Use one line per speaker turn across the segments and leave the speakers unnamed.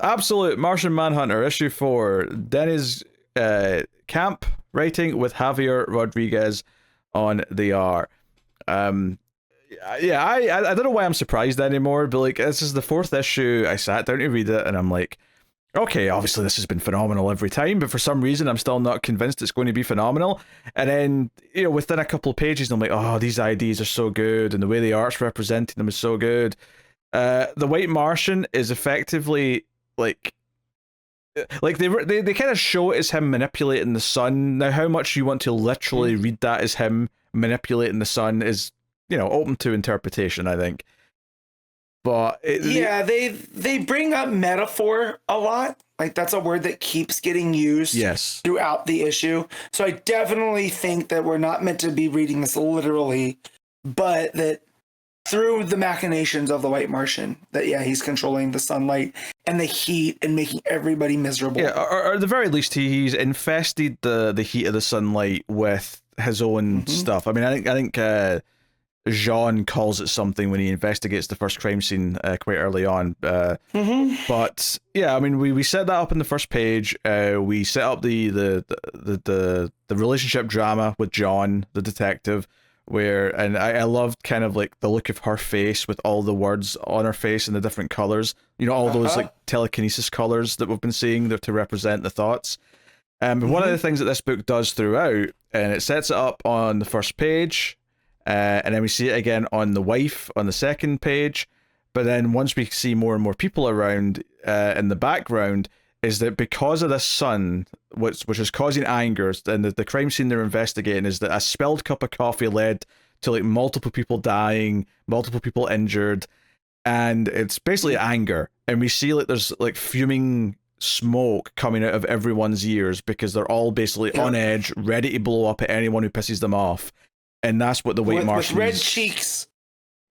absolute Martian Manhunter, issue 4. DENIZ camp writing with Javier Rodriguez on the art. Yeah, I don't know why I'm surprised anymore, but like this is the 4th issue. I sat down to read it, and I'm like, okay, obviously this has been phenomenal every time, but for some reason I'm still not convinced it's going to be phenomenal. And then, you know, within a couple of pages, I'm like, oh, these ideas are so good, and the way the art's representing them is so good. The White Martian is effectively like they kind of show it as him manipulating the sun. Now, how much you want to literally read that as him manipulating the sun is, you know, open to interpretation, I think. But
they bring up metaphor a lot. Like, that's a word that keeps getting used throughout the issue. So I definitely think that we're not meant to be reading this literally, but that through the machinations of the White Martian, that he's controlling the sunlight and the heat and making everybody miserable.
Yeah, or at the very least, he's infested the heat of the sunlight with his own stuff. I mean, I think Jean calls it something when he investigates the first crime scene quite early on. But yeah, I mean, we set that up in the first page. We set up the relationship drama with John, the detective, and I loved kind of like the look of her face with all the words on her face and the different colors. You know, all those like telekinesis colors that we've been seeing there to represent the thoughts. But one of the things that this book does throughout, and it sets it up on the first page. And then we see it again on the wife on the second page. But then once we see more and more people around in the background, is that because of this sun, which is causing anger, and the crime scene they're investigating is that a spilled cup of coffee led to like multiple people dying, multiple people injured, and it's basically anger. And we see like there's like fuming smoke coming out of everyone's ears because they're all basically on edge, ready to blow up at anyone who pisses them off. And that's what the White Martian
with red cheeks.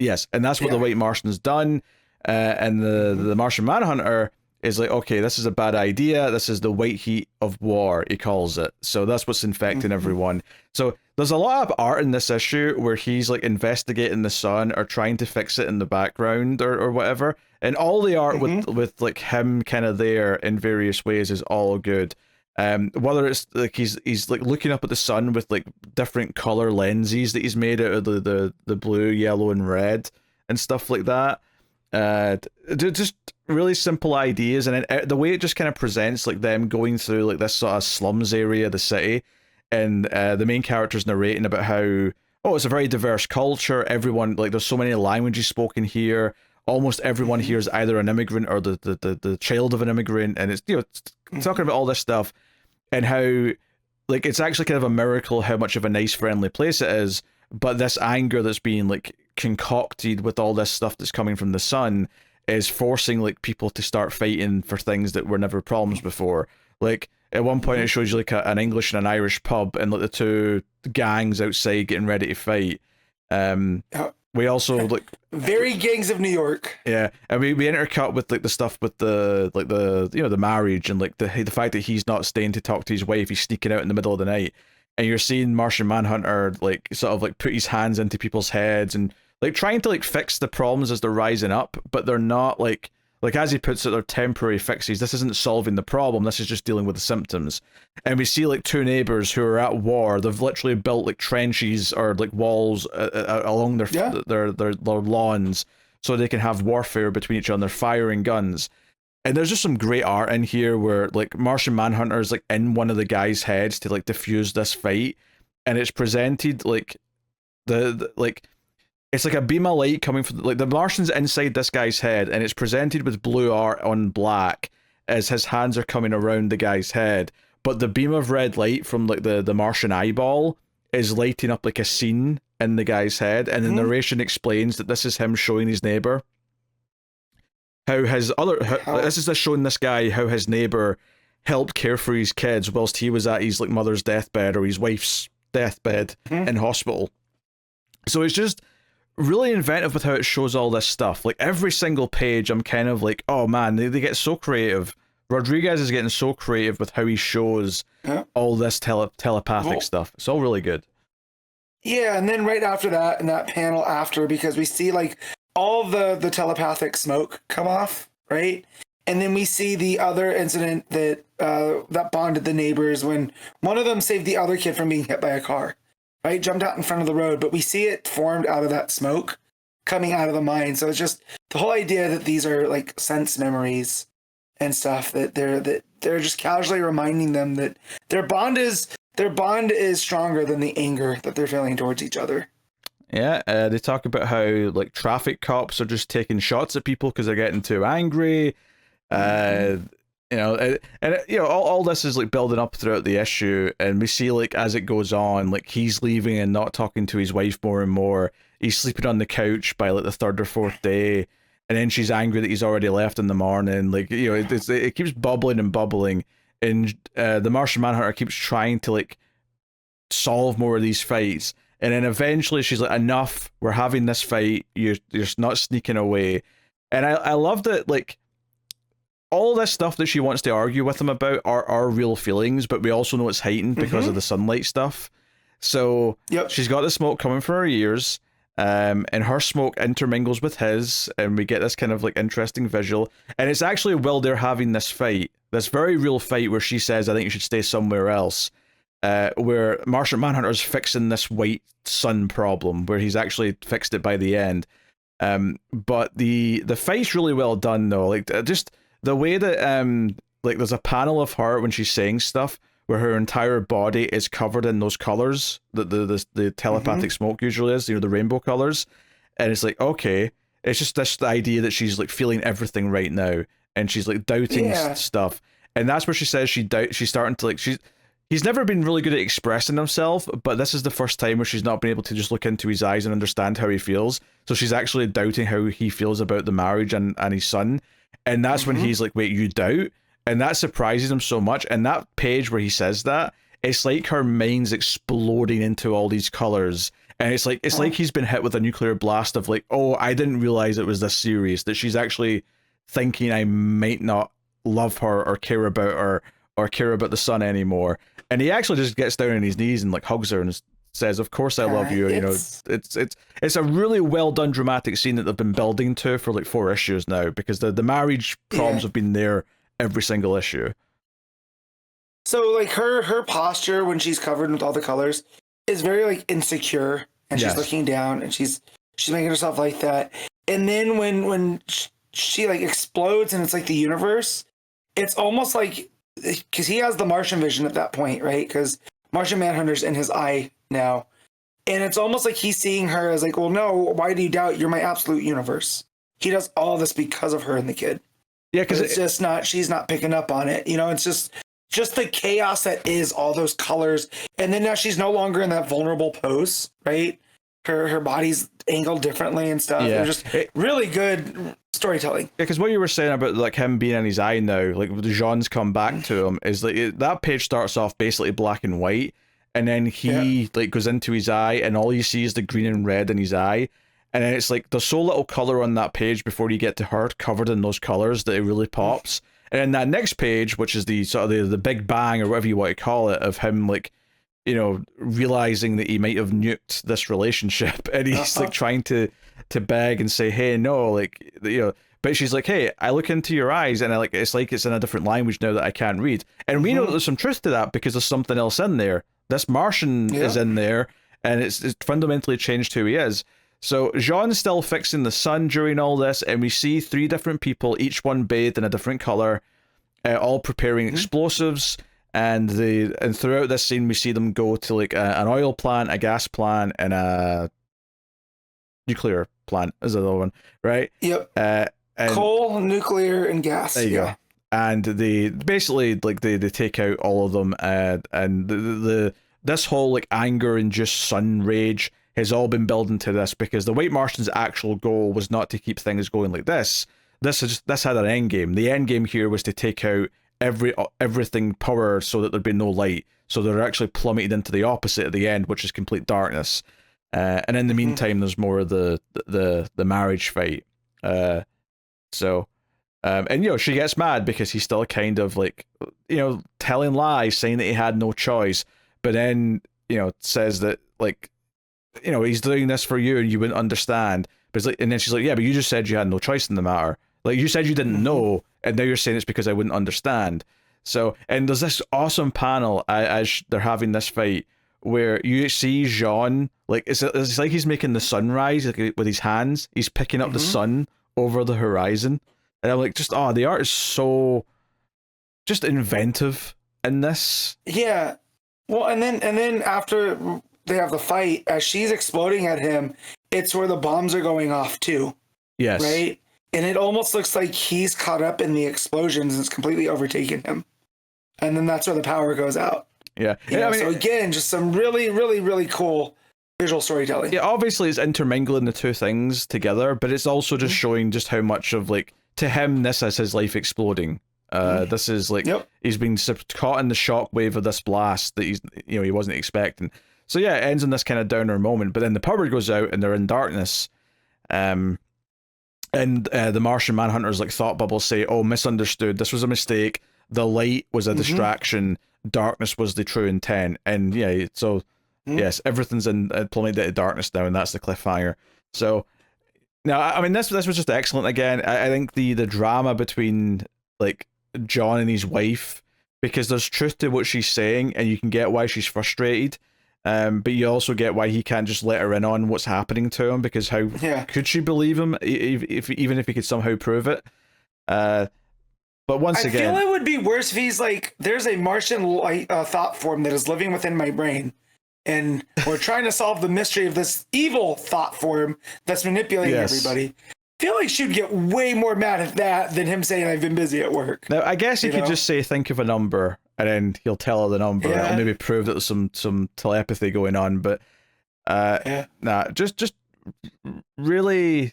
Yes, and that's what the White Martian's done. And the Martian Manhunter is like, okay, this is a bad idea. This is the white heat of war, he calls it. So that's what's infecting everyone. So there's a lot of art in this issue where he's like investigating the sun or trying to fix it in the background or whatever. And all the art with like him kind of there in various ways is all good. Whether it's like he's like looking up at the sun with like different color lenses that he's made out of the blue, yellow, and red and stuff like that. Just really simple ideas, and then the way it just kind of presents like them going through like this sort of slums area of the city, and the main character's narrating about how it's a very diverse culture. Everyone, like, there's so many languages spoken here. Almost everyone here is either an immigrant or the child of an immigrant, and it's, you know, it's talking about all this stuff and how like it's actually kind of a miracle how much of a nice, friendly place it is. But this anger that's being like concocted with all this stuff that's coming from the sun is forcing like people to start fighting for things that were never problems before. Like at one point it shows you like an English and an Irish pub and like the two gangs outside getting ready to fight. We also like
very gangs of New York.
Yeah, and we intercut with like the stuff with the you know, the marriage and like the fact that he's not staying to talk to his wife, he's sneaking out in the middle of the night. And you're seeing Martian Manhunter like sort of like put his hands into people's heads and like trying to like fix the problems as they're rising up, but they're not like as he puts it, they're temporary fixes. This isn't solving the problem, this is just dealing with the symptoms. And we see like two neighbors who are at war. They've literally built like trenches or like walls along their lawns so they can have warfare between each other. They're firing guns. And there's just some great art in here where like Martian Manhunter is like in one of the guys' heads to like diffuse this fight, and it's presented like it's like a beam of light coming from like the Martian's inside this guy's head, and it's presented with blue art on black as his hands are coming around the guy's head, but the beam of red light from like the Martian eyeball is lighting up like a scene in the guy's head, and the narration explains that this is him showing his neighbor how this is showing this guy how his neighbor helped care for his kids whilst he was at his like mother's deathbed or his wife's deathbed in hospital. So it's just really inventive with how it shows all this stuff. Like every single page I'm kind of like, oh man, they get so creative. Rodriguez is getting so creative with how he shows all this telepathic stuff. It's all really good.
Yeah, and then right after that, in that panel after, because we see like all the telepathic smoke come off, right? And then we see the other incident that that bonded the neighbors when one of them saved the other kid from being hit by a car, right? Jumped out in front of the road, but we see it formed out of that smoke coming out of the mine. So it's just the whole idea that these are like sense memories and stuff, that they're just casually reminding them that their bond is stronger than the anger that they're feeling towards each other.
Yeah, they talk about how like traffic cops are just taking shots at people because they're getting too angry. You know, and you know, all this is like building up throughout the issue, and we see like as it goes on, like he's leaving and not talking to his wife more and more. He's sleeping on the couch by like the third or fourth day, and then she's angry that he's already left in the morning. Like, you know, it keeps bubbling and bubbling, and the Martian Manhunter keeps trying to like solve more of these fights, and then eventually she's like, enough, we're having this fight, you're not sneaking away. And I love that, like, all this stuff that she wants to argue with him about are real feelings, but we also know it's heightened because of the sunlight stuff. So she's got the smoke coming from her ears, and her smoke intermingles with his, and we get this kind of like interesting visual. And it's actually while they're having this fight, this very real fight, where she says, I think you should stay somewhere else, where Martian Manhunter is fixing this white sun problem, where he's actually fixed it by the end. But the fight's really well done, though. Like, just the way that like there's a panel of her when she's saying stuff where her entire body is covered in those colors that the telepathic smoke usually is, you know, the rainbow colors. And it's like, okay, it's just this idea that she's like feeling everything right now, and she's like doubting stuff. And that's where she says she's starting to like, he's never been really good at expressing himself, but this is the first time where she's not been able to just look into his eyes and understand how he feels. So she's actually doubting how he feels about the marriage and his son. And that's when he's like, wait, you doubt? And that surprises him so much. And that page where he says that, it's like her mind's exploding into all these colors. And it's like he's been hit with a nuclear blast of like, oh, I didn't realize it was this serious, that she's actually thinking I might not love her or care about her or care about the son anymore. And he actually just gets down on his knees and like hugs her and says, of course I love you. You know, it's a really well done dramatic scene that they've been building to for like 4 issues now, because the marriage problems have been there every single issue.
So like her posture when she's covered with all the colors is very like insecure, and she's looking down, and she's making herself like that. And then when she like explodes and it's like the universe, it's almost like, because he has the Martian vision at that point, right? Because Martian Manhunter's in his eye now. And it's almost like he's seeing her as like, well, no, why do you doubt? You're my absolute universe. He does all this because of her and the kid. Yeah, because it's just not, she's not picking up on it. You know, it's just the chaos that is all those colors. And then now she's no longer in that vulnerable pose, right? Her body's angled differently and stuff. Yeah. Just really good storytelling. Yeah,
because what you were saying about like him being in his eye now, like the Jean's come back to him, is like that page starts off basically black and white, and then he like goes into his eye, and all you see is the green and red in his eye, and then it's like there's so little color on that page before you get to her covered in those colors that it really pops. And then that next page, which is the sort of the big bang or whatever you want to call it, of him like, you know, realizing that he might have nuked this relationship, and he's like trying to beg and say, hey, no, like, you know, but she's like, hey, I look into your eyes, and it's like it's in a different language now that I can't read. And we know that there's some truth to that, because there's something else in there. This Martian is in there, and it's fundamentally changed who he is. So Jean's still fixing the sun during all this, and we see 3 different people, each one bathed in a different color, all preparing explosives. And throughout this scene, we see them go to like an oil plant, a gas plant, and a nuclear plant is the other one, right?
Yep. And coal, nuclear, and gas.
There you go. And they basically like they take out all of them, and this whole like anger and just sun rage has all been building to this, because the White Martian's actual goal was not to keep things going like this. This had an end game. The end game here was to take out everything power so that there'd be no light, so they're actually plummeted into the opposite at the end, which is complete darkness. And in the meantime, there's more of the marriage fight. And you know, she gets mad because he's still kind of like, you know, telling lies, saying that he had no choice, but then, you know, says that like, you know, he's doing this for you and you wouldn't understand. But it's like, and then she's like, yeah, but you just said you had no choice in the matter. Like you said, you didn't know, and now you're saying it's because I wouldn't understand. So, and there's this awesome panel as they're having this fight where you see Jean, like it's like he's making the sunrise like, with his hands. He's picking up the sun over the horizon, and I'm like, just the art is so just inventive in this.
Yeah. Well, and then after they have the fight, as she's exploding at him, it's where the bombs are going off too.
Yes.
Right? And it almost looks like he's caught up in the explosions and it's completely overtaken him. And then that's where the power goes out.
Yeah.
I mean, so again, just some really, really, really cool visual storytelling.
Yeah, obviously it's intermingling the two things together, but it's also just showing just how much of, like, to him, this is his life exploding. This is like, he's been caught in the shockwave of this blast that he wasn't expecting. So yeah, it ends in this kind of downer moment, but then the power goes out and they're in darkness. And the Martian Manhunters, like, thought bubbles say, oh, misunderstood, this was a mistake, the light was a distraction, darkness was the true intent. And yeah, so yes, everything's in plummeted into darkness now, and that's the cliffhanger. So now, I mean, this was just excellent. Again, I think the drama between, like, John and his wife, because there's truth to what she's saying and you can get why she's frustrated, but you also get why he can't just let her in on what's happening to him, because how could she believe him even if he could somehow prove it. But once again,
I feel it would be worse if he's like, there's a Martian thought form that is living within my brain, and we're trying to solve the mystery of this evil thought form that's manipulating everybody. I feel like she'd get way more mad at that than him saying I've been busy at work.
Now, I guess you could just say, think of a number, and then he'll tell her the number.
Yeah.
It'll maybe prove that there's some telepathy going on, but just really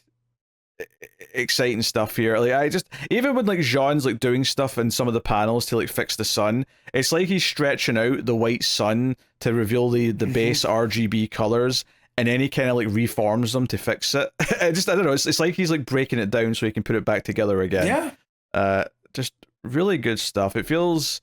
exciting stuff here. Like, even when, like, Jean's, like, doing stuff in some of the panels to, like, fix the sun, it's like he's stretching out the white sun to reveal the base RGB colors, and then he kind of, like, reforms them to fix it. I don't know, it's like he's, like, breaking it down so he can put it back together again. Just really good stuff. It feels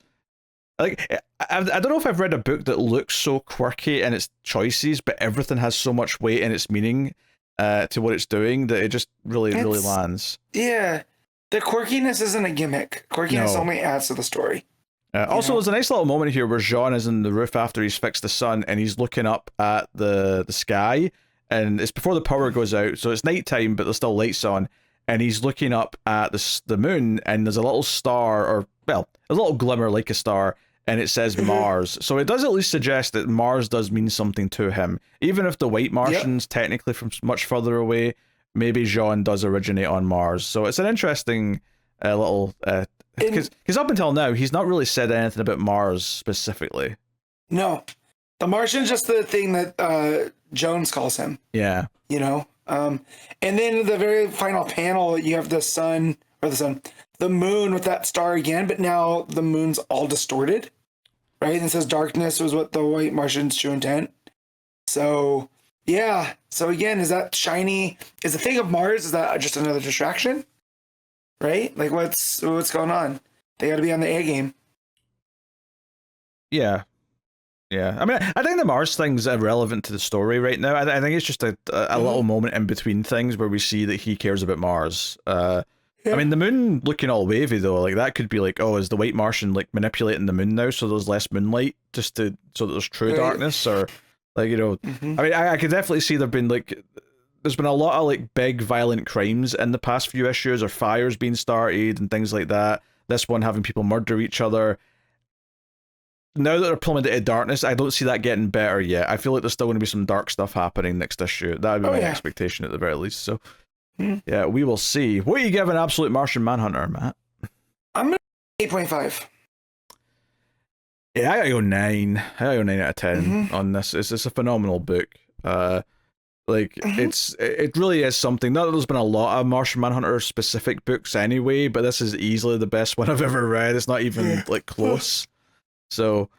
like, I don't know if I've read a book that looks so quirky in its choices, but everything has so much weight in its meaning to what it's doing, that it just really lands.
Yeah, the quirkiness isn't a gimmick. Quirkiness only adds to the story.
Also, there's a nice little moment here where Jean is in the roof after he's fixed the sun, and he's looking up at the sky, and it's before the power goes out, so it's nighttime, but there's still lights on, and he's looking up at the moon, and there's a little star, or, well, a little glimmer like a star, and it says Mars. So it does at least suggest that Mars does mean something to him. Even if the white Martian's technically from much further away, maybe Jean does originate on Mars. So it's an interesting little... Because up until now, he's not really said anything about Mars specifically. No.
The Martian's just the thing that Jones calls him.
Yeah.
And then the very final panel, you have the moon with that star again, but now the moon's all distorted, right? And it says darkness was what the white Martian's true intent. So, yeah. So again, is that shiny? Is the thing of Mars, is that just another distraction? Right? Like, what's going on? They got to be on the A game.
Yeah. Yeah. I mean, I think the Mars thing's irrelevant to the story right now. I think it's just a little moment in between things where we see that he cares about Mars. I mean, the moon looking all wavy, though, like, that could be like, oh, is the white Martian, like, manipulating the moon now so there's less moonlight so that there's true darkness? Or, like, I mean, I could definitely see there's been a lot of, like, big violent crimes in the past few issues, or fires being started and things like that. This one having people murder each other. Now that they're plummeted into darkness, I don't see that getting better yet. I feel like there's still going to be some dark stuff happening next issue. That would be my expectation at the very least. So, yeah, we will see. What are you giving Absolute Martian Manhunter, Matt?
I'm going to 8.5.
Yeah, I gotta go 9. I gotta go 9 out of 10 on this. It's a phenomenal book. It really is something. Not that there's been a lot of Martian Manhunter specific books anyway, but this is easily the best one I've ever read. It's not even like close. So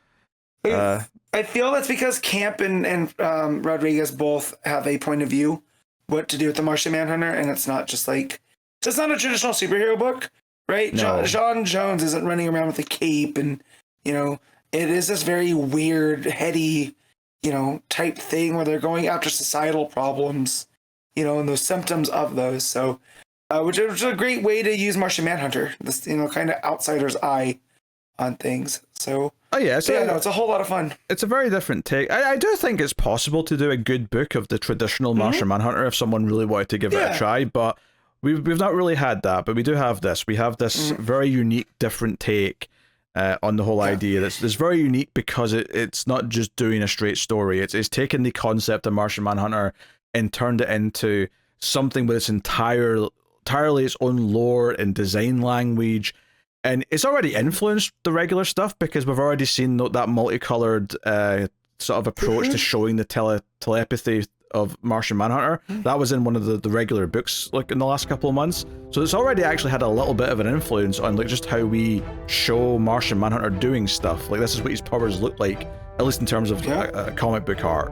I feel that's because Camp and Rodriguez both have a point of view what to do with the Martian Manhunter, and it's not just like, it's not a traditional superhero book, right? No. John Jones isn't running around with a cape, and it is this very weird, heady, type thing where they're going after societal problems, and those symptoms of those. So which is a great way to use Martian Manhunter. This, kind of outsider's eye on things. So it's a whole lot of fun.
It's a very different take. I do think it's possible to do a good book of the traditional Martian Manhunter if someone really wanted to give it a try, but we've not really had that. But we do have this. We have this very unique, different take on the whole idea. That's very unique because it's not just doing a straight story. It's taken the concept of Martian Manhunter and turned it into something with its entirely its own lore and design language. And it's already influenced the regular stuff because we've already seen that multicolored sort of approach to showing the telepathy of Martian Manhunter. That was in one of the regular books like in the last couple of months. So it's already actually had a little bit of an influence on like just how we show Martian Manhunter doing stuff. Like this is what his powers look like, at least in terms of comic book art.